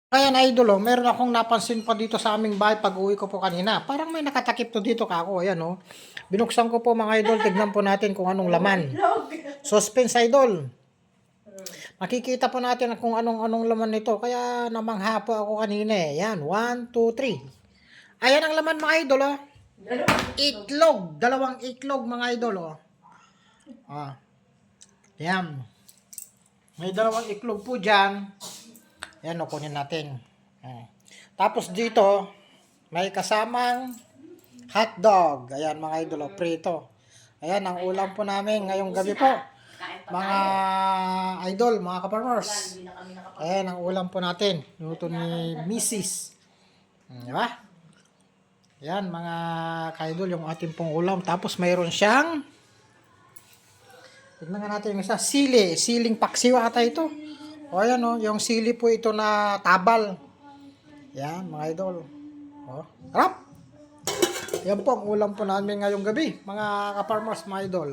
Ayan idol oh, meron akong napansin pa dito sa aming bahay pag-uwi ko po kanina. Parang may nakatakip to dito kako. Ayan oh. Binuksan ko po mga idol, tignan po natin kung anong laman. Suspense idol. Makikita po natin kung anong laman nito. Kaya namangha po ako kanina eh. Yan, 1, 2, 3. Ayan ang laman mga idol oh. Itlog, dalawang itlog mga idol oh. Ah. Yan. May dalawang itlog po dyan. Yan, kunin natin. Tapos dito, may kasamang hotdog. Ayan mga idol, prito. Ayan, ang ulam po namin ngayong gabi po. Mga idol, mga kaparmers. Ayan, ang ulam po natin. Luto ni Mrs. Diba? Ayan, mga ka-idol, yung ating pong ulam. Tapos mayroon siyang, tignan nga natin yung isa, siling paksiw ata ito. O ayan o, yung sili po ito na tabal. Yan mga idol. O, harap! Yan po ang ulam po namin ngayong gabi, mga kaparmers, mga idol.